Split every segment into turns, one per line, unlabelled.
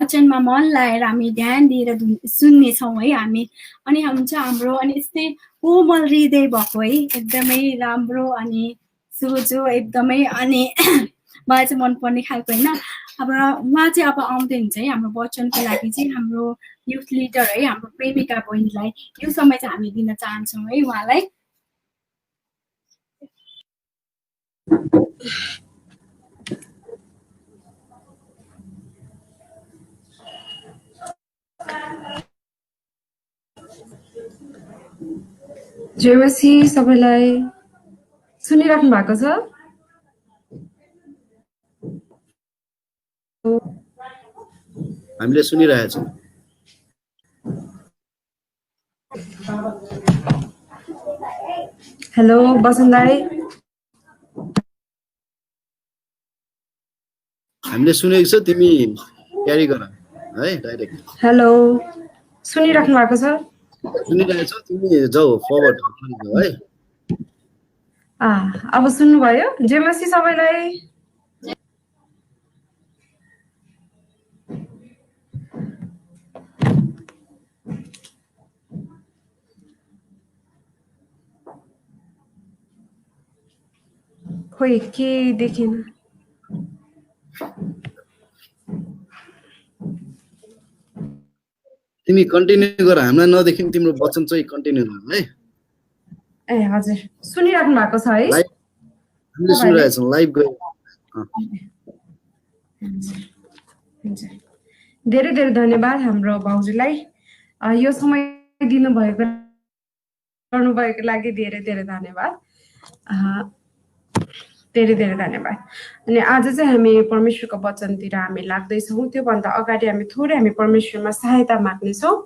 वचनमा मन लाएर हामी ध्यान दिएर सुन्नेछौँ है हामी। अनि हुन्छ हाम्रो अनि यस्तै कोमल हृदय भएको है, एकदमै राम्रो अनि सोझो एकदमै अनि मलाई चाहिँ मनपर्ने खालको होइन। अब उहाँ चाहिँ अब आउँदै हुन्छ है हाम्रो वचनको लागि चाहिँ हाम्रो युथ लिडर है, हाम्रो प्रेमिका बहिनीलाई यो समय चाहिँ हामी दिन चाहन्छौँ है उहाँलाई।
जेमसी सबैलाई सुनिराख्नु भएको छ?
हामीले सुनिरहेछौँ।
हेलो बसन्त दाइ,
हामीले सुनेको छ, तिमी क्यारी गर है डाइरेक्ट।
हेलो सुनिराख्नु भएको छ?
सुनिरहेछौ, तिमी जाऊ फरवर्ड है।
अब सुन्नुभयो? जेमसी सबैलाई खोइ के देखेन।
तिमी कन्टिन्यू गर, हामीलाई नदेखिन तिम्रो वचन चाहिँ कन्टिन्यू गर है।
ए हजुर सुनिराख्नु भएको छ है?
हामीले सुनिरहेछौँ लाइभ गयो।
धेरै धेरै धन्यवाद हाम्रो भाउजूलाई यो समय गर्नुभएको लागि धेरै धेरै धन्यवाद, धेरै धेरै धन्यवाद। अनि आज चाहिँ हामी परमेश्वरको वचनतिर हामी लाग्दैछौँ। त्योभन्दा अगाडि हामी थोरै हामी परमेश्वरमा सहायता माग्नेछौँ।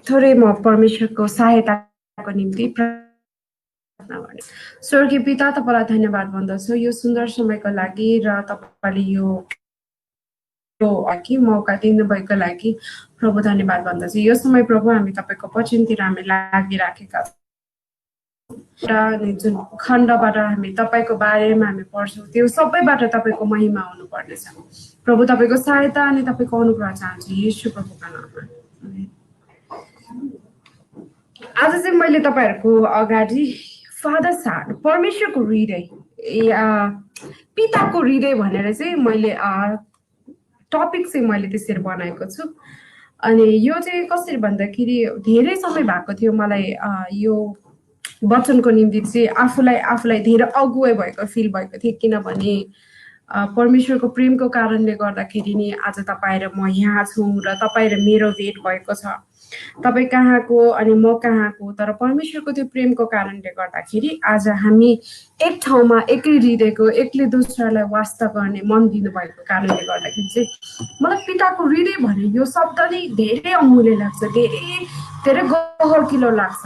थोरै म परमेश्वरको सहायताको निम्ति प्रार्थना गर्ने। स्वर्गीय पिता, तपाईँलाई धन्यवाद भन्दछु यो सुन्दर समयको लागि र तपाईँले यो मौका दिनुभएको लागि प्रभु धन्यवाद भन्दछु। यो समय प्रभु हामी तपाईँको वचनतिर हामी लागिराखेका र जुन खण्डबाट हामी तपाईँको बारेमा हामी पढ्छौँ त्यो सबैबाट तपाईँको महिमा हुनुपर्नेछ। प्रभु तपाईँको सहायता अनि तपाईँको अनुग्रह चाहन्छु येशू प्रभुका नाममा। आज चाहिँ मैले तपाईँहरूको अगाडि फादर हार्ट, परमेश्वरको हृदय, पिताको हृदय भनेर चाहिँ मैले टपिक चाहिँ मैले त्यसरी बनाएको छु। अनि यो चाहिँ कसरी भन्दाखेरि धेरै समय भएको थियो मलाई यो वचनको निम्ति चाहिँ आफूलाई धेरै अगुवाई भएको फिल भएको थियो। किनभने परमेश्वरको प्रेमको कारणले गर्दाखेरि नि आज तपाईँ र म यहाँ छौँ र तपाईँ र मेरो भेट भएको छ। तपाईँ कहाँको अनि म कहाँको, तर परमेश्वरको त्यो प्रेमको कारणले गर्दाखेरि आज हामी एक ठाउँमा एकै हृदयको एकले दोस्रोलाई वास्ता गर्ने मन दिनुभएको कारणले गर्दाखेरि चाहिँ मलाई पिताको हृदय भने यो शब्द नै धेरै अमूल्य लाग्छ, धेरै गहकिलो लाग्छ।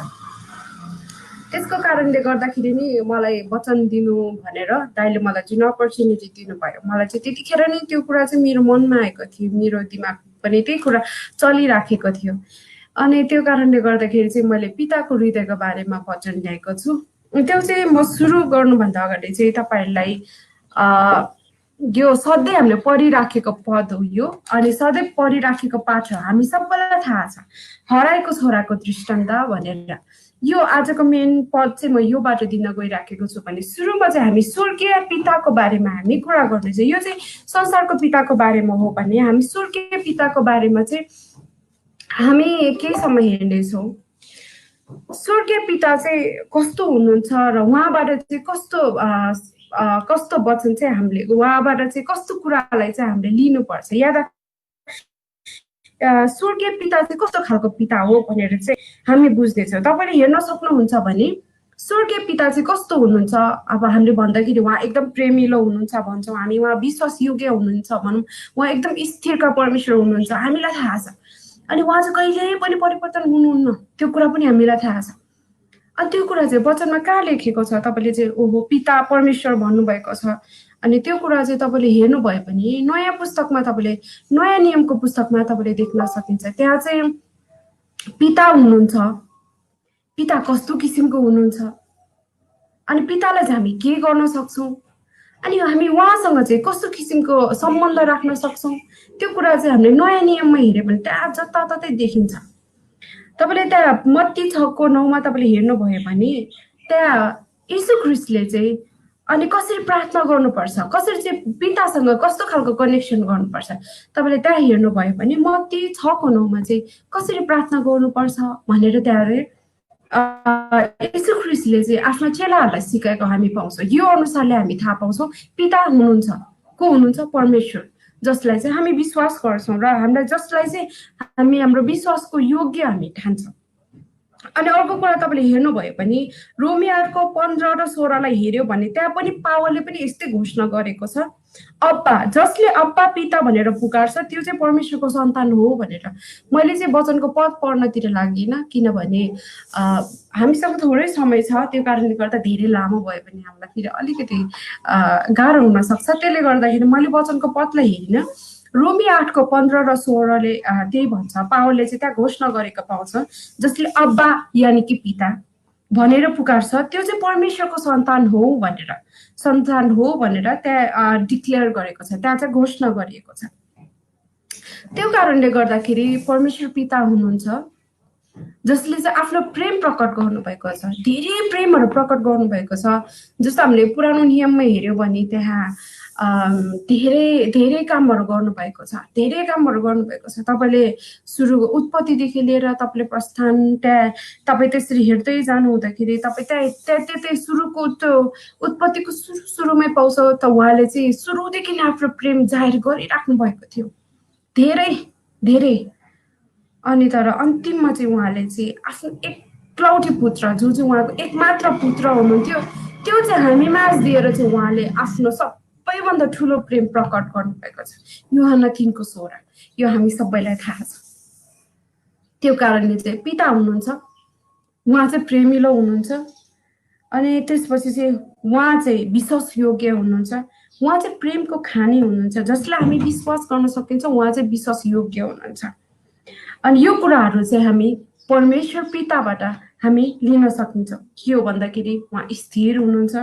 त्यसको कारणले गर्दाखेरि नि मलाई वचन दिनु भनेर दाइले मलाई जुन अपर्च्युनिटी दिनुभयो, मलाई चाहिँ त्यतिखेर नै त्यो कुरा चाहिँ मेरो मनमा आएको थियो, मेरो दिमाग पनि त्यही कुरा चलिराखेको थियो। अनि त्यो कारणले गर्दाखेरि चाहिँ मैले पिताको हृदयको बारेमा वचन ल्याएको छु। त्यो चाहिँ म सुरु गर्नुभन्दा अगाडि चाहिँ तपाईँहरूलाई यो सधैँ हामीले पढिराखेको पद हो यो, अनि सधैँ पढिराखेको पाठ हो। हामी सबैलाई थाहा छ हराएको छोराको दृष्टान्त भनेर। यो आजको मेन पद चाहिँ म योबाट दिन गइराखेको छु भने सुरुमा चाहिँ हामी स्वर्गीय पिताको बारेमा हामी कुरा गर्नेछ। यो चाहिँ संसारको पिताको बारेमा हो भने हामी स्वर्गीय पिताको बारेमा चाहिँ हामी केही समय हेर्नेछौँ। स्वर्गीय पिता चाहिँ कस्तो हुनुहुन्छ र उहाँबाट चाहिँ कस्तो वचन चाहिँ हामीले उहाँबाट चाहिँ कस्तो कुरालाई चाहिँ हामीले लिनुपर्छ। याद स्वर्गीय पिता चाहिँ कस्तो खालको पिता हो भनेर चाहिँ हामी बुझ्दैछौँ। तपाईँले हेर्न सक्नुहुन्छ भने स्वर्गीय पिता चाहिँ कस्तो हुनुहुन्छ। अब हामीले भन्दाखेरि उहाँ एकदम प्रेमिलो हुनुहुन्छ भन्छौँ हामी, उहाँ विश्वासयोग्य हुनुहुन्छ भनौँ, उहाँ एकदम स्थिरका परमेश्वर हुनुहुन्छ, हामीलाई थाहा छ। अनि उहाँ चाहिँ कहिल्यै पनि परिवर्तन हुनुहुन्न, त्यो कुरा पनि हामीलाई थाहा छ। अनि त्यो कुरा चाहिँ वचनमा कहाँ लेखेको छ, तपाईँले चाहिँ ओहो पिता परमेश्वर भन्नुभएको छ। अनि त्यो कुरा चाहिँ तपाईँले हेर्नुभयो भने नयाँ पुस्तकमा, तपाईँले नयाँ नियमको पुस्तकमा तपाईँले देख्न सकिन्छ। त्यहाँ चाहिँ पिता हुनुहुन्छ, पिता कस्तो किसिमको हुनुहुन्छ, अनि पितालाई चाहिँ हामी के गर्न सक्छौँ। अनि हामी उहाँसँग चाहिँ कस्तो किसिमको सम्बन्ध राख्न सक्छौँ त्यो कुरा चाहिँ हामीले नयाँ नियममा हेऱ्यो भने त्यहाँ जताततै देखिन्छ। तपाईँले त्यहाँ मत्ती 6:9 तपाईँले हेर्नुभयो भने त्यहाँ यीशु ख्रीष्टले चाहिँ अनि कसरी प्रार्थना गर्नुपर्छ, कसरी चाहिँ पितासँग कस्तो खालको कनेक्सन गर्नुपर्छ तपाईँले त्यहाँ हेर्नुभयो भने मत्ती 6:9 चाहिँ कसरी प्रार्थना गर्नुपर्छ भनेर त्यहाँ यीशु ख्रीष्टले चाहिँ आफ्नो चेलाहरूलाई सिकाएको हामी पाउँछौँ। यो अनुसारले हामी थाहा पाउँछौँ पिता हुनुहुन्छ। को हुनुहुन्छ? परमेश्वर, जसलाई चाहिँ हामी विश्वास गर्छौँ र हामीलाई जसलाई चाहिँ हामी हाम्रो विश्वासको योग्य हामी ठान्छौँ। अनि अर्को कुरा तपाईँले हेर्नुभयो भने रोमियोको 15 र 16लाई हेऱ्यो भने त्यहाँ पनि पावलले पनि यस्तै घोषणा गरेको छ, अब्बा, जसले अब्बा पिता भनेर पुकार्छ त्यो चाहिँ परमेश्वरको सन्तान हो भनेर। मैले चाहिँ वचनको पद पढ्नतिर लागिनँ किनभने हामीसँग थोरै समय छ, त्यो कारणले गर्दा धेरै लामो भयो भने हामीलाई फेरि अलिकति गाह्रो हुनसक्छ। त्यसले गर्दाखेरि मैले वचनको पदलाई हेरिनँ। रोमी 8:15 र 16ले त्यही भन्छ, पावलले चाहिँ त्यहाँ घोषणा गरेको पाउँछ, जसले अब्बा यानि कि पिता भनेर पुकार्छ त्यो चाहिँ परमेश्वरको सन्तान हो भनेर त्यहाँ डिक्लेयर गरेको छ, त्यहाँ चाहिँ घोषणा गरिएको छ। त्यो कारणले गर्दाखेरि परमेश्वर पिता हुनुहुन्छ जसले चाहिँ आफ्नो प्रेम प्रकट गर्नुभएको छ, धेरै प्रेमहरू प्रकट गर्नुभएको छ। जस्तो हामीले पुरानो नियममा हेऱ्यौँ भने त्यहाँ धेरै धेरै कामहरू गर्नुभएको छ, तपाईँले सुरु उत्पत्तिदेखि लिएर तपाईँले प्रस्थान त्यहाँ तपाईँ त्यसरी हेर्दै जानु हुँदाखेरि तपाईँ त्यहाँ सुरुको त्यो उत्पत्तिको सुरुमै पाउँछ त उहाँले चाहिँ सुरुदेखि नै आफ्नो प्रेम जाहेर गरिराख्नु भएको थियो धेरै धेरै। अनि तर अन्तिममा चाहिँ उहाँले चाहिँ आफ्नो एकलौटी पुत्र जो चाहिँ उहाँको एकमात्र पुत्र हुनुहुन्थ्यो त्यो चाहिँ हामी माझ दिएर चाहिँ उहाँले आफ्नो सबैभन्दा ठुलो प्रेम प्रकट गर्नुभएको छ। यूहन्ना 3:16 यो हामी सबैलाई थाहा छ। त्यो कारणले चाहिँ पिता हुनुहुन्छ, उहाँ चाहिँ प्रेमिलो हुनुहुन्छ। अनि त्यसपछि चाहिँ उहाँ चाहिँ विश्वास योग्य हुनुहुन्छ, उहाँ चाहिँ प्रेमको खानी हुनुहुन्छ, जसलाई हामी विश्वास गर्न सकिन्छ उहाँ चाहिँ विश्वास योग्य हुनुहुन्छ। अनि यो कुराहरू चाहिँ हामी परमेश्वर पिताबाट हामी लिन सकिन्छौँ। के हो भन्दाखेरि उहाँ स्थिर हुनुहुन्छ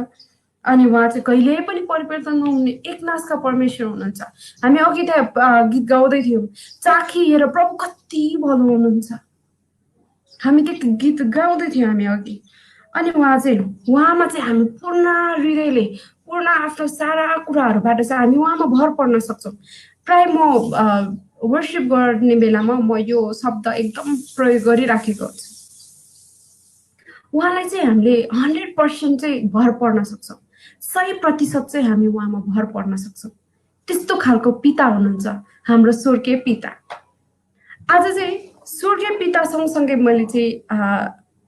अनि उहाँ चाहिँ कहिल्यै पनि परिवर्तन नहुने एकनासका परमेश्वर हुनुहुन्छ। हामी अघि त्यहाँ गीत गाउँदै थियौँ, चाखिएर प्रभु कति भलो हुनुहुन्छ, हामी त्यो गीत गाउँदै थियौँ हामी अघि। अनि उहाँमा चाहिँ हामी पूर्ण हृदयले पूर्ण आफ्नो सारा कुराहरूबाट चाहिँ हामी उहाँमा भर पर्न सक्छौँ। प्राय म वर्शिप गर्ने बेलामा म यो शब्द एकदम प्रयोग गरिराखेको छु, उहाँलाई चाहिँ हामीले 100% चाहिँ भर पर्न सक्छौँ, 100% चाहिँ हामी उहाँमा भर पर्न सक्छौँ। त्यस्तो खालको पिता हुनुहुन्छ हाम्रो स्वर्गीय पिता। आज चाहिँ स्वर्गीय पिता सँगसँगै मैले चाहिँ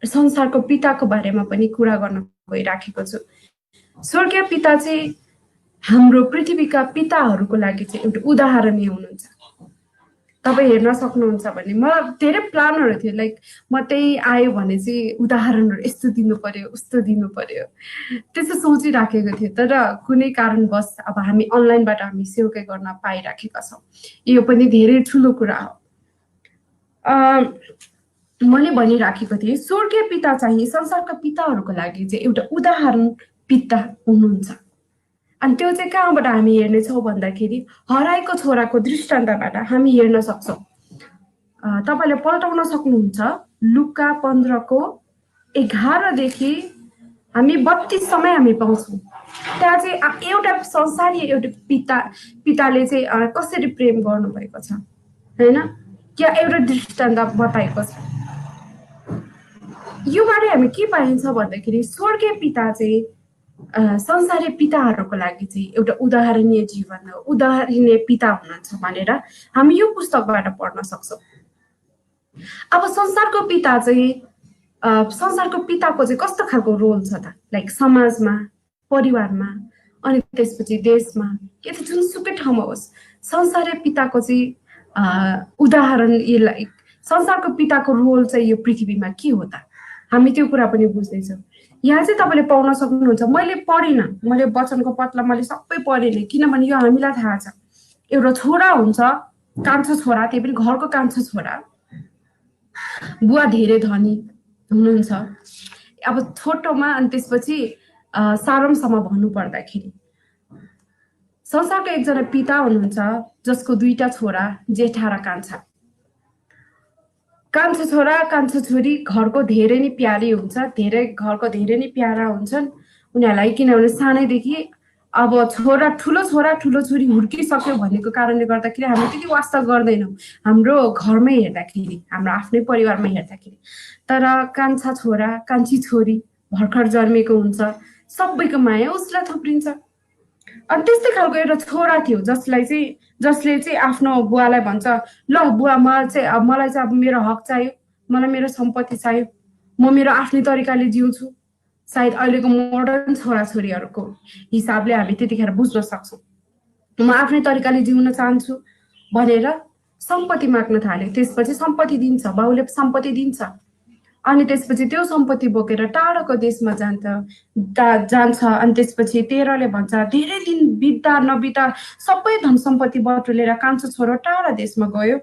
संसारको पिताको बारेमा पनि कुरा गर्न गइराखेको छु। स्वर्गीय पिता चाहिँ हाम्रो पृथ्वीका पिताहरूको लागि चाहिँ एउटा उदाहरणीय हुनुहुन्छ। तपाईँ हेर्न सक्नुहुन्छ भने मलाई धेरै प्लानहरू थियो, लाइक म त्यही आयो भने चाहिँ उदाहरणहरू यस्तो दिनु पर्यो उस्तो दिनु पर्यो त्यसो सोचिराखेको थिएँ। तर कुनै कारणवश अब हामी अनलाइनबाट हामी सेवकै गर्न पाइराखेका छौँ, यो पनि धेरै ठुलो कुरा हो। मैले भनिराखेको थिएँ स्वर्गीय पिता चाहिँ संसारका पिताहरूको लागि चाहिँ एउटा उदाहरण पिता हुनुहुन्छ। अनि त्यो चाहिँ कहाँबाट हामी हेर्नेछौँ भन्दाखेरि हराएको छोराको दृष्टान्तबाट हामी हेर्न सक्छौँ। तपाईँले पल्टाउन सक्नुहुन्छ लुका 15:11 देखि हामी 32 हामी पाउँछौँ। त्यहाँ चाहिँ एउटा संसारीय एउटा पिताले चाहिँ कसरी प्रेम गर्नुभएको छ होइन, क्या एउटा दृष्टान्त बताएको छ। यो बारे हामी के पाइन्छ भन्दाखेरि स्वर्गीय पिता चाहिँ संसारीय पिताहरूको लागि चाहिँ एउटा उदाहरणीय जीवन हो, उदाहरणीय पिता हुनुहुन्छ भनेर हामी यो पुस्तकबाट पढ्न सक्छौँ। अब संसारको पिताको चाहिँ कस्तो खालको रोल छ त, लाइक समाजमा, परिवारमा, अनि त्यसपछि देशमा, या त जुनसुकै ठाउँमा होस्, संसारीय पिताको चाहिँ उदाहरण यसलाई संसारको पिताको रोल चाहिँ यो पृथ्वीमा के हो त, हामी त्यो कुरा पनि बुझ्दैछौँ। यहाँ चाहिँ तपाईँले पाउन सक्नुहुन्छ, मैले पढिनँ, मैले वचनको पदलाई मैले सबै पढिनँ किनभने यो हामीलाई थाहा छ। एउटा छोरा हुन्छ, कान्छो छोरा, त्यही पनि घरको कान्छो छोरा, बुवा धेरै धनी हुनुहुन्छ। अब छोटोमा अनि त्यसपछि सारमसम्म भन्नु पर्दाखेरि संसारको एकजना पिता हुनुहुन्छ जसको 2टा छोरा जेठा र कान्छा। कान्छो छोरा कान्छो छोरी घरको धेरै नै प्यारी हुन्छ, घरको धेरै नै प्यारा हुन्छन् उनीहरूलाई, किनभने सानैदेखि अब ठुलो छोरी हुर्किसक्यो भनेको कारणले गर्दाखेरि हामी त्यति वास्ता गर्दैनौँ हाम्रो घरमै हेर्दाखेरि, हाम्रो आफ्नै परिवारमा हेर्दाखेरि। तर कान्छा छोरा कान्छी छोरी भर्खर जन्मेको हुन्छ, सबैको माया उसलाई थुप्रिन्छ। अनि त्यस्तै खालको एउटा छोरा थियो जसले चाहिँ आफ्नो बुवालाई भन्छ, ल बुवा मलाई चाहिँ अब मेरो हक चाहियो, मलाई मेरो सम्पत्ति चाहियो, म मेरो आफ्नै तरिकाले जिउँछु। सायद अहिलेको मोडर्न छोराछोरीहरूको हिसाबले हामी त्यतिखेर बुझ्न सक्छौँ, म आफ्नै तरिकाले जिउन चाहन्छु भनेर सम्पत्ति माग्न थाल्यो। त्यसपछि सम्पत्ति दिन्छ, बाउले सम्पत्ति दिन्छ, अनि त्यसपछि त्यो सम्पत्ति बोकेर टाढोको देशमा जान्छ। अनि त्यसपछि 13ले भन्छ, धेरै दिन बित्दा नबित्दा सबै धन सम्पत्ति बटुलेर कान्छो छोरो टाढा देशमा गयो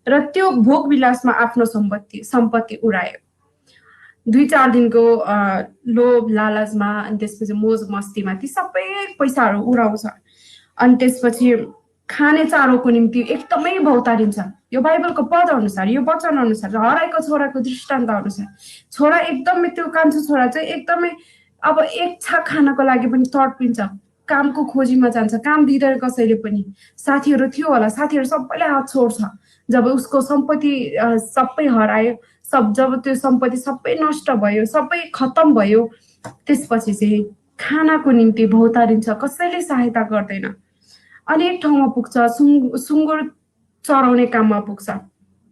र त्यो भोग विलासमा आफ्नो सम्पत्ति उडायो। 2-4 दिनको लोभ लालचमा अनि त्यसपछि मोज मस्तीमा ती सबै पैसाहरू उडाउँछ। अनि त्यसपछि खाने चारोको निम्ति एकदमै भौतारिन्छ। यो बाइबलको पद अनुसार, यो वचन अनुसार, हराएको छोराको दृष्टान्त अनुसार छोरा एकदमै, त्यो कान्छो छोरा चाहिँ एकदमै अब एक छाक खानको लागि पनि तडपिन्छ, कामको खोजीमा जान्छ, काम दिँदैन कसैले पनि। साथीहरू थियो होला, साथीहरू सबैले हात छोड्छ जब उसको सम्पत्ति सबै हरायो, जब त्यो सम्पत्ति सबै नष्ट भयो, सबै खत्तम भयो, त्यसपछि चाहिँ खानाको निम्ति भौतारिन्छ, कसैले सहायता गर्दैन। अनि एक ठाउँमा पुग्छ, सुँगुर चराउने काममा पुग्छ।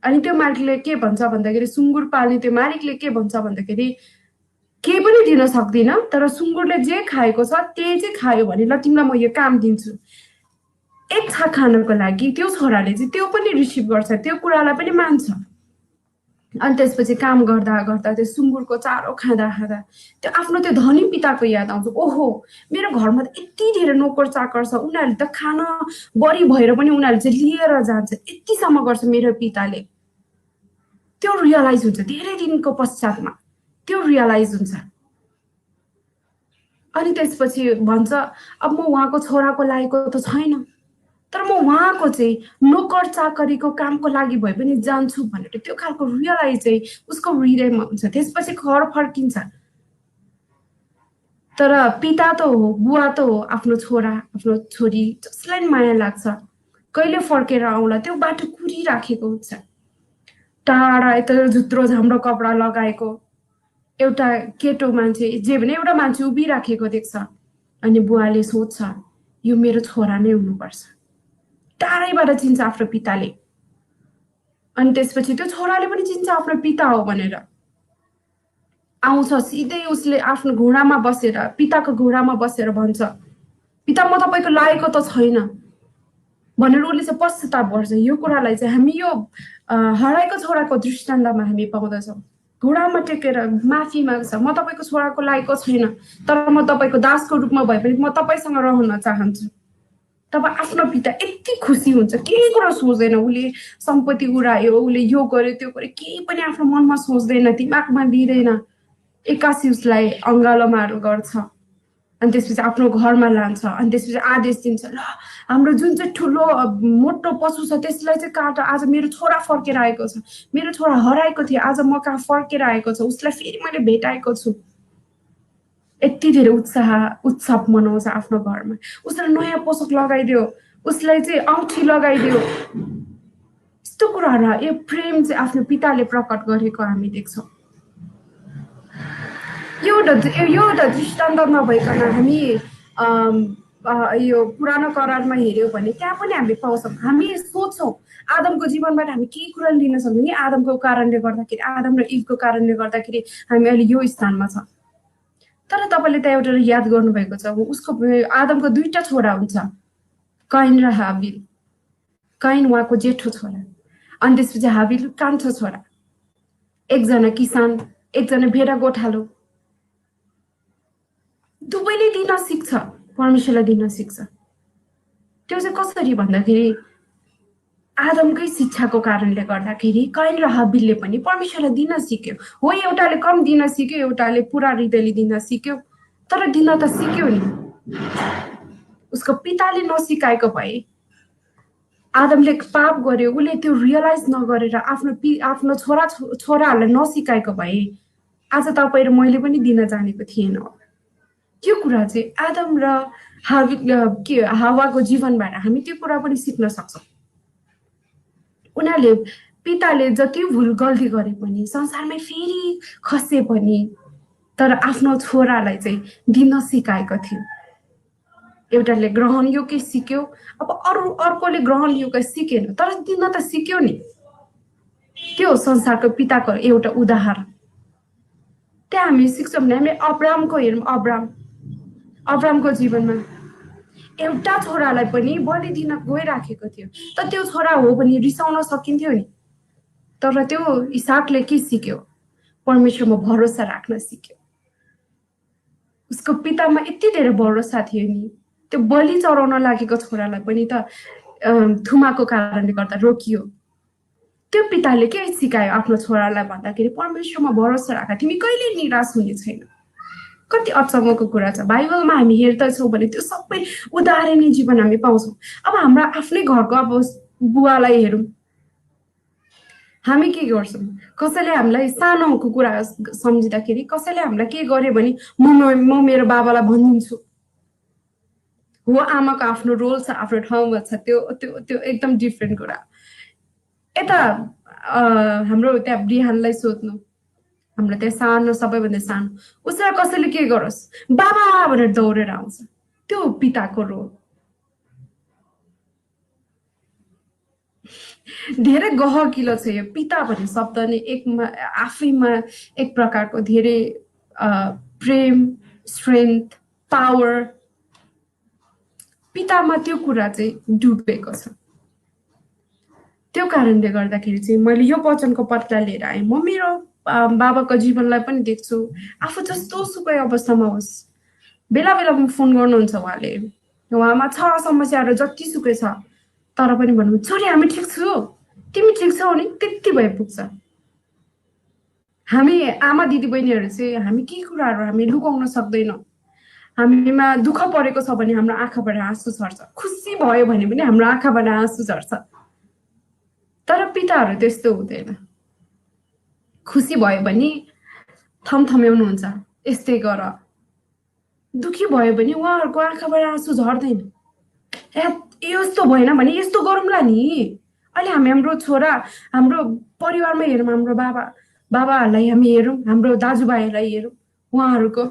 अनि त्यो मालिकले के भन्छ भन्दाखेरि, सुँगुर पाल्ने त्यो मालिकले के भन्छ भन्दाखेरि, केही पनि दिन सक्दिनँ, तर सुँगुरले जे खाएको छ त्यही चाहिँ खायो भने ल तिमीलाई म यो काम दिन्छु। एक छाक खानको लागि त्यो छोराले चाहिँ त्यो पनि रिसिभ गर्छ, त्यो कुरालाई पनि मान्छ। अनि त्यसपछि काम गर्दा गर्दा त्यो सुँगुरको चारो खाँदा खाँदा त्यो आफ्नो त्यो धनी पिताको याद आउँछ। ओहो, मेरो घरमा त यति धेरै नोकर चाकर छ, उनीहरूले त खाना बढी भएर पनि उनीहरूले चाहिँ लिएर जान्छ, यतिसम्म गर्छ मेरो पिताले। त्यो रियलाइज हुन्छ धेरै दिनको पश्चातमा, त्यो रियलाइज हुन्छ। अनि त्यसपछि भन्छ, अब म उहाँको छोराको लायकको त छैन, तर म उहाँको चाहिँ नोकर चाकरीको कामको लागि भए पनि जान्छु भनेर त्यो खालको रियलाइज चाहिँ उसको हृदयमा हुन्छ। त्यसपछि घर फर्किन्छ। तर पिता त हो, बुवा त हो, आफ्नो छोरा आफ्नो छोरी जसलाई माया लाग्छ कहिले फर्केर आउला त्यो बाटो कुरिराखेको हुन्छ। टाढा यता जुत्रो झाम्रो कपडा लगाएको एउटा केटो मान्छे, जे भने एउटा मान्छे उभिराखेको देख्छ। अनि बुवाले सोध्छ, यो मेरो छोरा नै हुनुपर्छ। टाढैबाट चिन्छ आफ्नो पिताले। अनि त्यसपछि त्यो छोराले पनि चिन्छ आफ्नो पिता हो भनेर आउँछ। सिधै उसले आफ्नो घोडामा बसेर, पिताको घोडामा बसेर भन्छ, पिता म तपाईँको लायकको त छैन भनेर उसले चाहिँ पश्चाताप गर्छ। यो कुरालाई चाहिँ हामी यो हराएको छोराको दृष्टान्तमा हामी पाउँदछौँ। घोडामा टेकेर माफी माग्छ, म तपाईँको छोराको लायकको छैन, तर म तपाईँको दासको रूपमा भए पनि म तपाईँसँग रहन चाहन्छु। तब आफ्नो पिता यति खुसी हुन्छ, केही कुरा सोच्दैन। उसले सम्पत्ति उडायो, उसले यो गर्यो त्यो गर्यो, केही पनि आफ्नो मनमा सोच्दैन, दिमागमा लिँदैन। एक्कासी उसलाई अङ्गालोमा गर्छ। अनि त्यसपछि आफ्नो घरमा लान्छ। अनि त्यसपछि आदेश दिन्छ, ल हाम्रो जुन चाहिँ ठुलो मोटो पशु छ त्यसलाई चाहिँ काट, आज मेरो छोरा फर्केर आएको छ, मेरो छोरा हराएको थियो, आज म कहाँ फर्केर आएको छ, उसलाई फेरि मैले भेटाएको छु। यति धेरै उत्सव मनाउँछ आफ्नो घरमा। उसलाई नयाँ पोसाक लगाइदियो, उसलाई चाहिँ औँठी लगाइदियो। यस्तो कुराहरू यो प्रेम चाहिँ आफ्नो पिताले प्रकट गरेको हामी देख्छौँ। यो एउटा दृष्टान्त नभइकन हामी यो पुरानो करारमा हेऱ्यौँ भने त्यहाँ पनि हामी पाउँछौँ। हामी सोच्छौँ आदमको जीवनबाट हामी केही कुरा लिन सक्छौँ नि, आदमको कारणले गर्दाखेरि, आदम र इभको कारणले गर्दाखेरि हामी अहिले यो स्थानमा छौँ। तर तपाईँले त्यहाँ एउटा याद गर्नुभएको छ, उसको आदमको 2टा छोरा हुन्छ, कैन र हाबिल। कैन उहाँको जेठो छोरा, अनि त्यसपछि हाबिल कान्छो छोरा। एकजना किसान, एकजना भेडा गोठालो। दुवैले दिन सिक्छ, परमेश्वरलाई दिन सिक्छ। त्यो चाहिँ कसरी भन्दाखेरि आदमकै शिक्षाको कारणले गर्दाखेरि कैन र हाबिलले पनि परमेश्वरलाई दिन सिक्यो। हो, एउटाले कम दिन सिक्यो, एउटाले पुरा हृदयले दिन सिक्यो, तर दिन त सिक्यो नि। उसको पिताले नसिकाएको भए आदमले पाप गर्यो उसले त्यो रियलाइज नगरेर आफ्नो छोराहरूलाई नसिकाएको भए आज तपाईँ र मैले पनि दिन जानेको थिएन। त्यो कुरा चाहिँ आदम र हावाको जीवनबाट हामी त्यो कुरा पनि सिक्न सक्छौँ। उनीहरूले पिताले जति भुल गल्ती गरे पनि संसारमै फेरि खसे पनि तर आफ्नो छोरालाई चाहिँ दिन सिकाएको थियो। एउटाले ग्रहण योग्य सिक्यो, अब अर्कोले ग्रहण योग्य सिकेन तर दिन त सिक्यो नि। त्यो संसारको पिताको एउटा उदाहरण। त्यहाँ हामी सिक्छौँ भने हामी अब्रामको हेरौँ। अब्रामको जीवनमा एउटा छोरालाई पनि बलि दिन गइराखेको थियो त त्यो छोरा हो भने रिसाउन सकिन्थ्यो नि। तर त्यो इसाकले के सिक्यो? परमेश्वरमा भरोसा राख्न सिक्यो। उसको पितामा यति धेरै भरोसा थियो नि, त्यो बलि चढाउन लागेको छोरालाई पनि त थुमाको कारणले गर्दा रोकियो। त्यो पिताले के सिकायो आफ्नो छोरालाई भन्दाखेरि परमेश्वरमा भरोसा राख, तिमी कहिले निराश हुने छैन। कति अचम्मको कुरा छ। बाइबलमा हामी हेर्दछौँ भने त्यो सबै उदाहरणीय जीवन हामी पाउँछौँ। अब हाम्रा आफ्नै घरको अब बुवालाई हेरौँ, हामी के गर्छौँ? कसैले हामीलाई सानोको कुरा सम्झिँदाखेरि कसैले हामीलाई के गर्यो भने म मेरो बाबालाई भनिदिन्छु। हो, आमाको आफ्नो रोल छ, आफ्नो ठाउँमा छ, त्यो त्यो त्यो एकदम डिफ्रेन्ट कुरा। यता हाम्रो त्यहाँ बिहानलाई सोध्नु, हाम्रो त्यहाँ सानो सबैभन्दा सानो उसलाई कसैले के गरोस् बाबा भनेर दौडेर आउँछ। त्यो पिताको रोल। धेरै गहकिलो छ यो पिता भन्ने शब्द नै आफैमा एक प्रकारको धेरै प्रेम, स्ट्रेन्थ, पावर, पितामा त्यो कुरा चाहिँ डुबेको छ। त्यो कारणले गर्दाखेरि चाहिँ मैले यो वचनको पत्ला लिएर आएँ। म मेरो बाबाको जीवनलाई पनि देख्छु। आफू जस्तो सुकै अवस्थामा होस्, बेला बेलामा फोन गर्नुहुन्छ उहाँले, उहाँमा छ समस्याहरू जति सुकै छ तर पनि भन्नु, छोरी हामी ठिक छु, तिमी ठिक छौ नि, त्यति भए पुग्छ। हामी आमा दिदी बहिनीहरू चाहिँ हामी के कुराहरू हामी लुकाउन सक्दैनौँ। हामीमा दुःख परेको छ भने हाम्रो आँखाबाट आँसु झर्छ, खुसी भयो भने पनि हाम्रो आँखाबाट आँसु झर्छ। तर पिताहरू त्यस्तो हुँदैन। खुसी भयो भने थम्थम्याउनुहुन्छ, यस्तै गर। दुखी भयो भने उहाँहरूको आँखाबाट आँसु झर्दैन। यस्तो भएन भने यस्तो गरौँला नि। अहिले हामी हाम्रो छोरा, हाम्रो परिवारमा हेरौँ, हाम्रो बाबाहरूलाई हामी हेरौँ, हाम्रो दाजुभाइहरूलाई हेरौँ, उहाँहरूको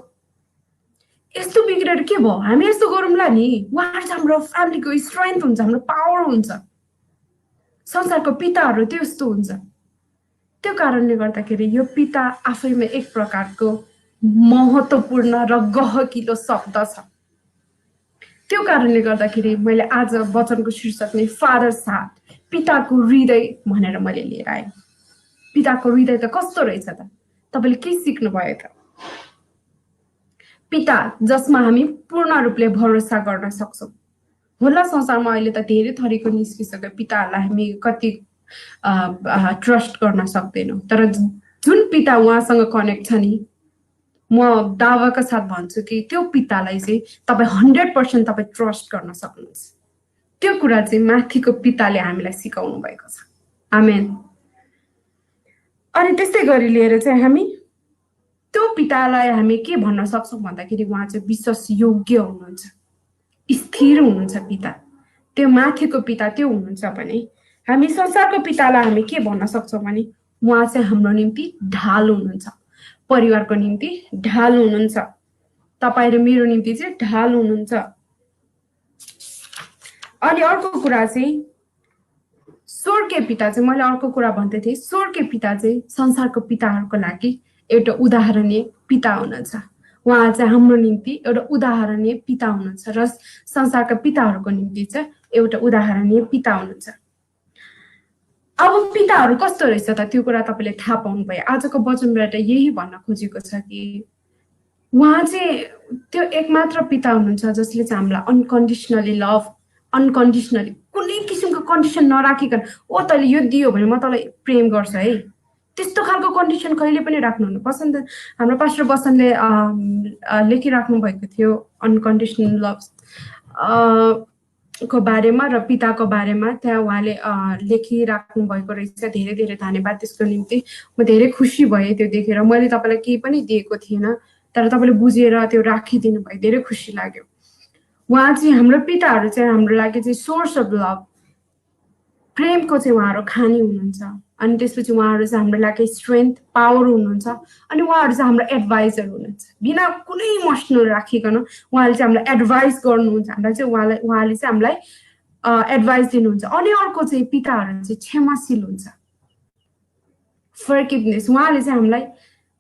यस्तो बिग्रेर के भयो, हामी यस्तो गरौँला नि। उहाँहरू चाहिँ हाम्रो फ्यामिलीको स्ट्रेन्थ हुन्छ, हाम्रो पावर हुन्छ। संसारको पिताहरू त्यस्तो हुन्छ। त्यो कारणले गर्दाखेरि यो पिता आफैमा एक प्रकारको महत्त्वपूर्ण र गहकिलो शब्द छ। त्यो कारणले गर्दाखेरि मैले आज वचनको शीर्षक नै फादर्स हार्ट, पिताको हृदय भनेर मैले लिएर आएँ। पिताको हृदय त कस्तो रहेछ त? तपाईँले के सिक्नुभयो त? पिता जसमा हामी पूर्ण रूपले भरोसा गर्न सक्छौँ। होला संसारमा अहिले त धेरै थरीको निस्किसक्यो, पिताहरूलाई हामी कति ट्रस्ट गर्न सक्दैनौँ। तर जुन पिता उहाँसँग कनेक्ट छ नि, म दावाका साथ भन्छु कि त्यो पितालाई चाहिँ तपाईँ 100% तपाईँ ट्रस्ट गर्न सक्नुहुन्छ। त्यो कुरा चाहिँ माथिको पिताले हामीलाई सिकाउनु भएको छ। आमेन। अनि त्यस्तै गरी लिएर चाहिँ हामी त्यो पितालाई हामी के भन्न सक्छौँ भन्दाखेरि उहाँ चाहिँ विश्वास योग्य हुनुहुन्छ, स्थिर हुनुहुन्छ पिता। त्यो माथिको पिता त्यो हुनुहुन्छ भने हामी संसारको पितालाई हामी के भन्न सक्छौँ भने उहाँ चाहिँ हाम्रो निम्ति ढाल हुनुहुन्छ, परिवारको निम्ति ढाल हुनुहुन्छ, तपाईँ र मेरो निम्ति चाहिँ ढाल हुनुहुन्छ। अनि अर्को कुरा चाहिँ स्वर्गीय पिता चाहिँ, मैले अर्को कुरा भन्दै थिएँ, स्वर्गीय पिता चाहिँ संसारको पिताहरूको लागि एउटा उदाहरणीय पिता हुनुहुन्छ। उहाँ चाहिँ हाम्रो निम्ति एउटा उदाहरणीय पिता हुनुहुन्छ र संसारका पिताहरूको निम्ति चाहिँ एउटा उदाहरणीय पिता हुनुहुन्छ। अब पिताहरू कस्तो रहेछ त त्यो कुरा तपाईँले थाहा पाउनुभयो। आजको वचनबाट यही भन्न खोजेको छ कि उहाँ चाहिँ त्यो एकमात्र पिता हुनुहुन्छ जसले चाहिँ हामीलाई अनकन्डिसनली लभ, अनकन्डिसनली कुनै किसिमको कन्डिसन नराखिकन ओ तैँले यो दियो भने म तँलाई प्रेम गर्छु है, त्यस्तो खालको कन्डिसन कहिले पनि राख्नुहुन्न। हाम्रो पास्टर बसन्तले लेखिराख्नु भएको थियो अनकन्डिसनल लभ। को बारेमा र पिताको बारेमा त्यहाँ उहाँले लेखिराख्नु भएको रहेछ। धेरै धेरै धन्यवाद त्यसको निम्ति। म धेरै खुसी भएँ त्यो देखेर। मैले तपाईँलाई केही पनि दिएको थिएन तर तपाईँले बुझेर त्यो राखिदिनु भयो, धेरै खुसी लाग्यो। उहाँ चाहिँ हाम्रो पिताहरू चाहिँ हाम्रो लागि चाहिँ सोर्स अफ लभ, प्रेमको चाहिँ उहाँहरू खानी हुनुहुन्छ। अनि त्यसपछि उहाँहरू चाहिँ हाम्रो लागि स्ट्रेन्थ, पावर हुनुहुन्छ। अनि उहाँहरू चाहिँ हाम्रो एडभाइजर हुनुहुन्छ। बिना कुनै मस्नो राखिकन उहाँले चाहिँ हामीलाई एडभाइस गर्नुहुन्छ। हामीलाई चाहिँ उहाँले चाहिँ हामीलाई एडभाइस दिनुहुन्छ। अनि अर्को चाहिँ पिताहरू चाहिँ क्षमाशील हुन्छ, फर्गिभनेस। उहाँले चाहिँ हामीलाई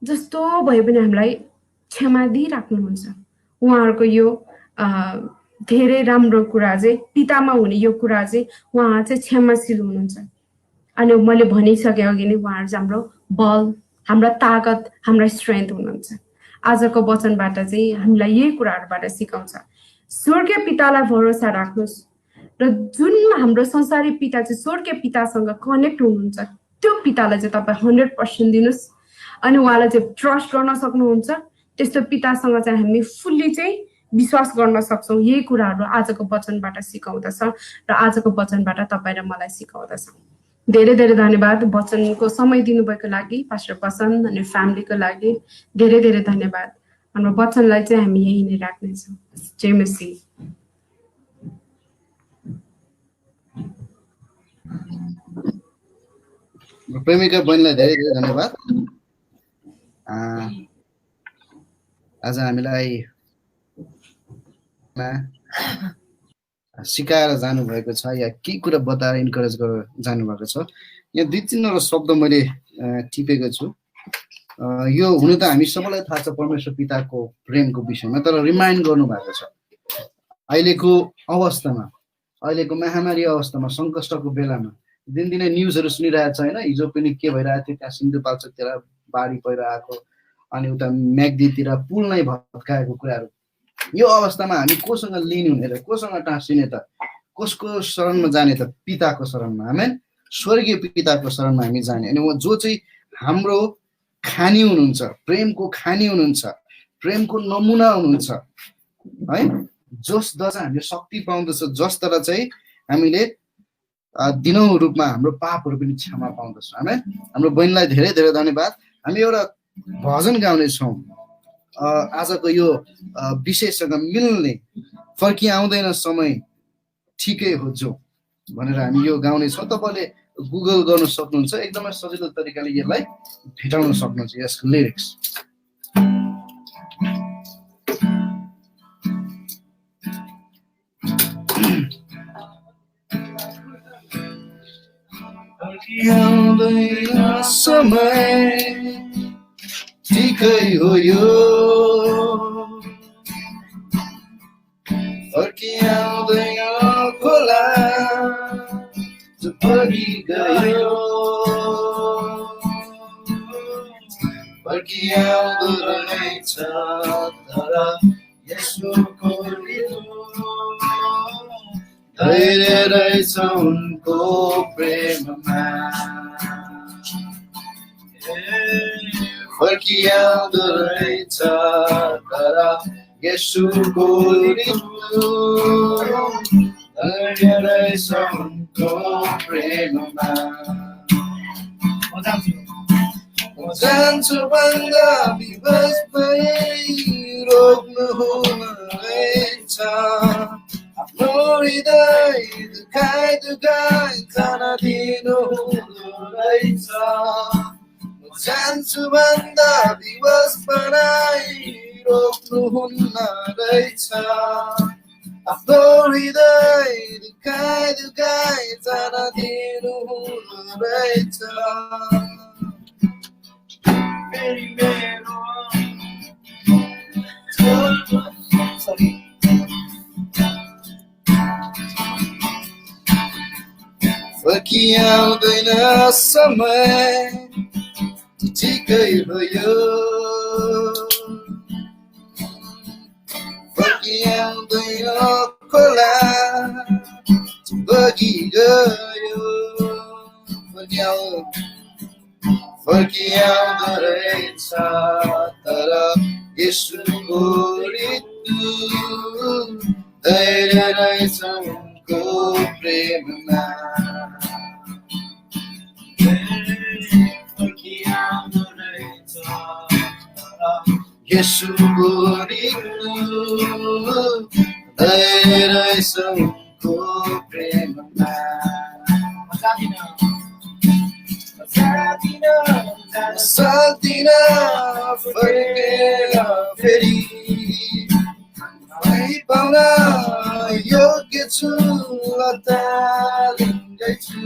जस्तो भए पनि हामीलाई क्षमा दिइराख्नुहुन्छ। उहाँहरूको यो धेरै राम्रो कुरा चाहिँ पितामा हुने यो कुरा चाहिँ उहाँ चाहिँ क्षमाशील हुनुहुन्छ। अनि मैले भनिसकेँ अघि नै उहाँहरू चाहिँ हाम्रो बल, हाम्रो ताकत, हाम्रो स्ट्रेन्थ हुनुहुन्छ। आजको वचनबाट चाहिँ हामीलाई यही कुराहरूबाट सिकाउँछ। स्वर्गीय पितालाई भरोसा राख्नुहोस् र जुन हाम्रो संसारी पिता चाहिँ स्वर्गीय पितासँग कनेक्ट हुनुहुन्छ त्यो पितालाई चाहिँ तपाईँ 100% दिनुहोस् अनि उहाँलाई चाहिँ ट्रस्ट गर्न सक्नुहुन्छ। त्यस्तो पितासँग चाहिँ हामी फुल्ली चाहिँ विश्वास गर्न सक्छौँ। यही कुराहरू आजको वचनबाट सिकाउँदछ र आजको वचनबाट तपाईँ र मलाई सिकाउँदछ। धेरै धेरै धन्यवाद वचनको समय दिनुभएको लागि पास्टर बसन्त अनि फ्यामिलीको लागि धेरै धेरै धन्यवाद। हाम्रो वचनलाई चाहिँ हामी यही नै राख्नेछौँ। जय मसीह।
प्रेमिका बहिनीलाई धेरै धेरै धन्यवाद। आज हामीलाई सिकाएर जानुभएको छ या केही कुरा बताएर इन्करेज गरेर जानुभएको छ। यहाँ 2-3 शब्द मैले टिपेको छु। यो हुन त हामी सबैलाई थाहा छ परमेश्वर पिताको प्रेमको विषयमा, तर रिमाइन्ड गर्नुभएको छ। अहिलेको अवस्थामा, अहिलेको महामारी अवस्थामा, सङ्कष्टको बेलामा दिनदिनै न्युजहरू सुनिरहेको छ होइन। हिजो पनि के भइरहेको थियो, त्यहाँ सिन्धुपाल्चोकतिर बाढी पहिरहेको, अनि उता म्याग्दीतिर पुल नै भत्काएको कुराहरू। यो अवस्थामा हामी कोसँग लिनु हुने र कोसँग टाँसिने त, कसको शरणमा जाने त? पिताको शरणमा। आमेन। स्वर्गीय पिताको शरणमा हामी जाने। अनि जो चाहिँ हाम्रो खानी हुनुहुन्छ, प्रेमको खानी हुनुहुन्छ, प्रेमको नमुना हुनुहुन्छ है, जसद्वारा चाहिँ हामीले शक्ति पाउँदछ, जसद्वारा चाहिँ हामीले दिनौँ रूपमा हाम्रो पापहरू पनि क्षमा पाउँदछ। आमेन। हाम्रो बहिनीलाई धेरै धेरै धन्यवाद। हामी एउटा भजन गाउनेछौँ आजको यो विषयसँग मिल्ने, फर्की आउँदैन समय ठिकै हो जो भनेर हामी यो गाउनेछौँ। तपाईँले गुगल गर्न सक्नुहुन्छ, एकदमै सजिलो तरिकाले यसलाई भेटाउन सक्नुहुन्छ यसको लिरिक्स। आउँदैन समय ठिकै हो यो, फर्की आउँदैन खोला जो बगी गयो, फर्की आउँदो रहेछ तर यसोको धैर्य रहेछ उनको प्रेममा, फर्की आउँदो रहेछ तर यसोको धैर्य रहेछ उनको प्रेममा। म जान्छु भन्दा विवश भई रोक्नु हुँदैछ, आफ्नो हृदय दुखाइ दुखाइ जान दिनु हुँदैछ। म जान्छु भन्दा विवश बनाइ रोक्नु हुन्न रहेछ, आफ्नो हृदय दुखाइ दुखाइ जान दिनु हुन्न रहेछ। फर्की आउँदैन समय ठिकै हो यो, फर्की आउँदैन खोला बगी गयो, फर्की आउँदो रहेछ तर यसोको ऋतु धैर्य रहेछ उनको प्रेममा येशूको रित्नु धैर्य रहेछ उनको प्रेममा सक्दिन फर्केर फेरि पाउन योग्य छु अत्तालिँदैछु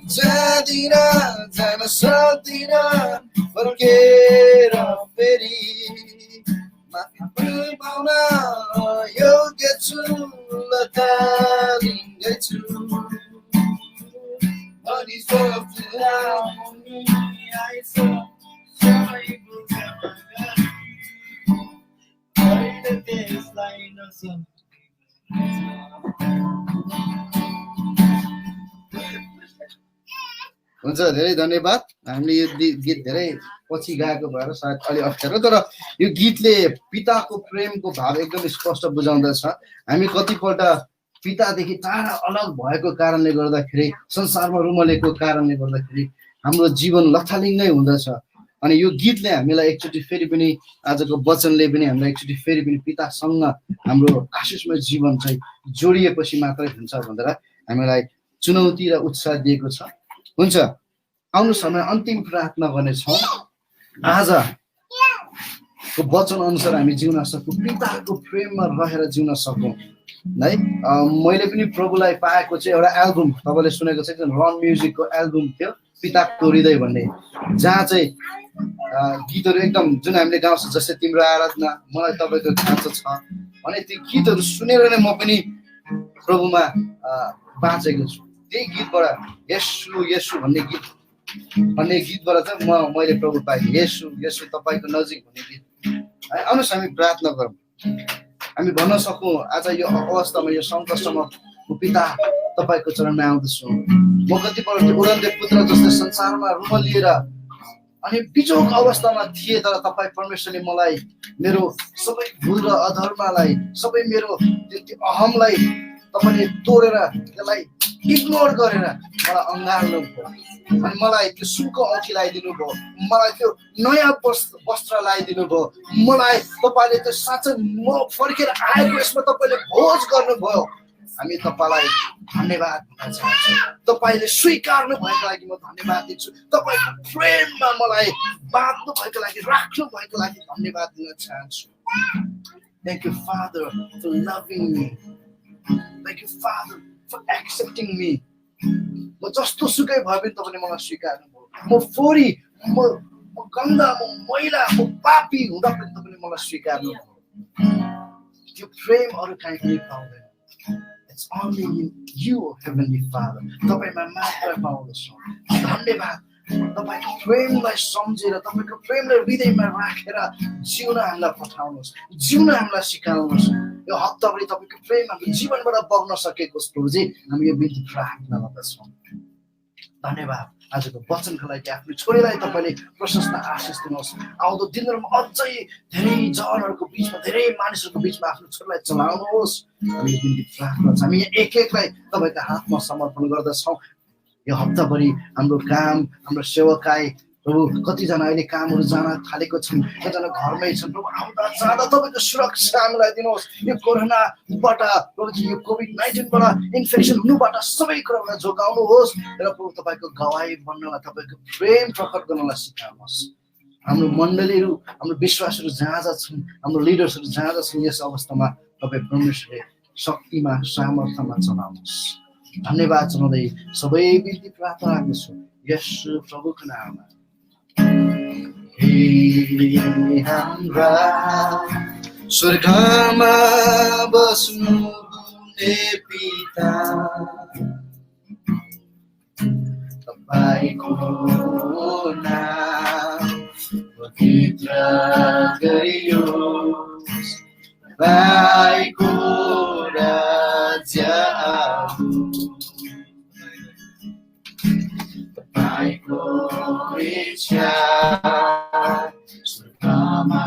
जाँदिन जान सक्दिन फर्केर फेरि माफी पाउन योग्य छु अत्तालिँदैछु But he's up to me, I saw हुन्छ धेरै धन्यवाद हामीले यो गीत धेरै पछि गाएको भएर सायद अलि अप्ठ्यारो तर यो गीतले पिताको प्रेमको भाव एकदम स्पष्ट बुझाउँदछ हामी कतिपल्ट पितादेखि टाढा अलग भएको कारणले गर्दाखेरि संसारमा रुमलेको कारणले गर्दाखेरि हाम्रो जीवन लथालिङ्गै हुँदछ अनि यो गीतले हामीलाई एकचोटि फेरि पनि आजको वचनले पनि हामीलाई एकचोटि फेरि पनि पितासँग हाम्रो आशिषमय जीवन चाहिँ जोडिएपछि मात्रै हुन्छ भनेर हामीलाई चुनौती र उत्साह दिएको छ हुन्छ आउनु समय अन्तिम प्रार्थना गर्नेछौँ आजको वचन अनुसार हामी जिउन सकौँ पिताको प्रेममा रहेर जिउन सकौँ है मैले पनि प्रभुलाई पाएको चाहिँ एउटा एल्बम तपाईँले सुनेको छ रन म्युजिकको एल्बम थियो पिताको हृदय भन्ने जहाँ चाहिँ गीतहरू एकदम जुन हामीले गाउँछ जस्तै तिम्रो आराधना मलाई तपाईँको खाँचो छ भने त्यो गीतहरू सुनेर नै म पनि प्रभुमा बाँचेको छु त्यही गीतबाट येशू येशू भन्ने गीतबाट चाहिँ मैले प्रभु पाएँ येशू येशू तपाईँको नजिक भन्ने गीत है आउनुहोस् हामी प्रार्थना गरौँ हामी भन्न सकौँ आज यो अवस्थामा यो सङ्कष्टमा म पिता तपाईँको चरणमा आउँदछु म कतिपल्ट उडन्ते पुत्र जस्तै संसारमा रुमलिएर अनि बिजोग अवस्थामा थिए तर तपाईँ परमेश्वरले मलाई मेरो सबै भुल र अधर्मलाई सबै मेरो अहमलाई तपाईँले तोडेर त्यसलाई इग्नोर गरेर मलाई अँगाल्नु भयो अनि मलाई त्यो सुनको औँठी लगाइदिनु भयो मलाई त्यो नयाँ वस्त्र लगाइदिनु भयो मलाई तपाईँले त्यो साँच्चै म फर्केर आएको यसमा तपाईँले भोज गर्नुभयो हामी तपाईँलाई धन्यवाद दिन चाहन्छौँ तपाईँले स्वीकार्नु भएको लागि म धन्यवाद दिन्छु तपाईँको प्रेममा मलाई बाँध्नु भएको लागि राख्नु भएको लागि धन्यवाद दिन चाहन्छु Thank you, Father, for loving me. Thank you, Father, for accepting me. म जस्तो सुकै भए पनि तपाईँले मलाई स्वीकार्नु भयो म फोरी म गन्दा म मैला म पापी हुँदा पनि तपाईँले मलाई स्वीकार्नु भयो त्यो प्रेम अरू कहीँ पनि पाउँदैन It's only in you, Heavenly Father. तपाईँमा मात्र पाउँदछौँ धन्यवाद तपाईँको प्रेमलाई सम्झेर तपाईँको प्रेमलाई हृदयमा राखेर जिउन हामीलाई पठाउनुहोस् जिउन हामीलाई सिकाउनुहोस् यो हप्ताभरि तपाईँको प्रेम हाम्रो जीवनबाट बग्न सकेको प्रभुजी हामी यो बिन्ती प्रार्थना गर्दछौँ धन्यवाद आजको वचनको लागि आफ्नो छोरीलाई तपाईँले प्रशस्त आशिष दिनुहोस् आउँदो दिनहरूमा अझै धेरै जनहरूको बिचमा धेरै मानिसहरूको बिचमा आफ्नो छोरीलाई चलाउनुहोस् हामी यो बिन्ती प्रार्थना गर्छौँ हामी एक एकलाई तपाईँको हातमा समर्पण गर्दछौँ यो हप्ताभरि हाम्रो काम हाम्रो सेवकाई प्रभु कतिजना अहिले कामहरू जान थालेको छन् कतिजना घरमै छन् प्रभु आउँदा जाँदा तपाईँको सुरक्षा हामीलाई दिनुहोस् यो कोरोनाबाट प्रभुजी यो कोभिड-19बाट इन्फेक्सन हुनुबाट सबै कुरालाई जोगाउनुहोस् र प्रभु तपाईँको गवाई बन्नलाई तपाईँको प्रेम प्रकट गर्नलाई सिकाउनुहोस् हाम्रो मण्डलीहरू हाम्रो विश्वासहरू जहाँ जहाँ छन् हाम्रो लिडर्सहरू जहाँ जहाँ छन् यस अवस्थामा तपाईँ परमेश्वरले शक्तिमा सामर्थ्यमा चलाउनुहोस् धन्यवाद चलाउँदै सबै बिन्ती प्रार्थना गर्दछु यसु प्रभुको नाममा हे हाम्रा स्वर्गमा बस्नु हुने पिता तपाईँको नाम पवित्र गरियोस् तपाईँको राज्य तपाईँको इच्छा स्वर्गमा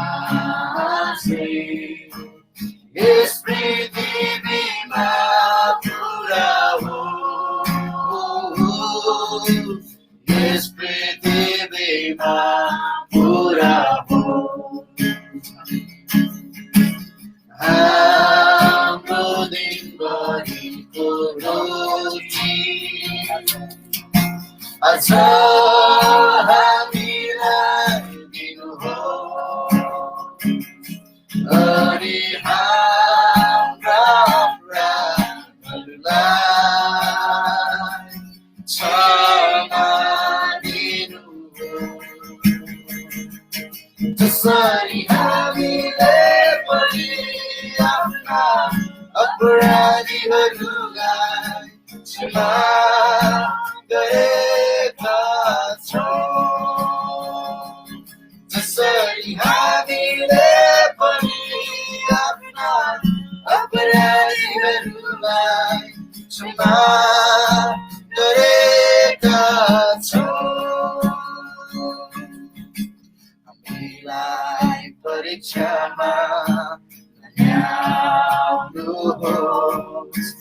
यस यस पृथ्वीमा पुरा हो हाम्रो दिनभरिको रोटी आज हामीलाई दिनुहोस् अनि हाम्रा अपराधहरूलाई क्षमा दिनुहोस् जसरी हामीले पनि आफ्ना अपराधीहरूलाई क्षमा गरेका छौँ जसरी हामीले पनि आफ्ना अपराधीहरूलाई क्षमा गरेका छौँ हामीलाई परीक्षामा ल्याउनुहोस्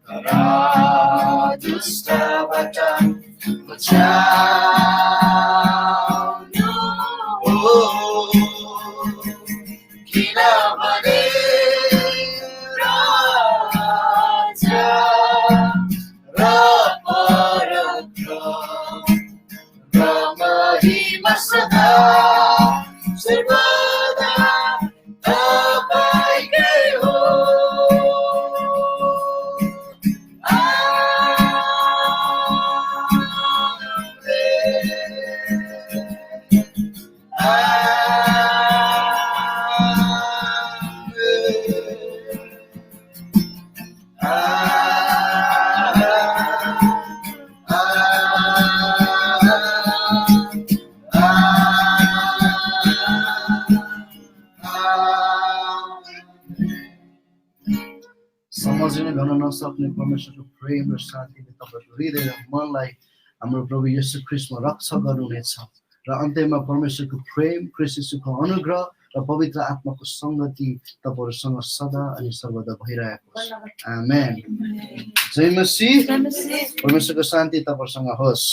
तर दुष्टबाट बचाउनुहोस् किनभने राजा र पराक्रम र महिमा सदा सर्वदा तपाईकै हो सम्झिन गर्न नसक्ने परमेश्वरको प्रेम र शान्तिले तपाईँको हृदय र मनलाई हाम्रो प्रभु येशू ख्रीष्टमा रक्षा गर्नुहुनेछ र अन्त्यमा परमेश्वरको प्रेम ख्रीष्ट येशूको अनुग्रह र पवित्र आत्माको सङ्गति तपाईँहरूसँग सदा अनि सर्वदा भइरहेको छ आमेन जय मसीह परमेश्वरको शान्ति तपाईँसँग होस्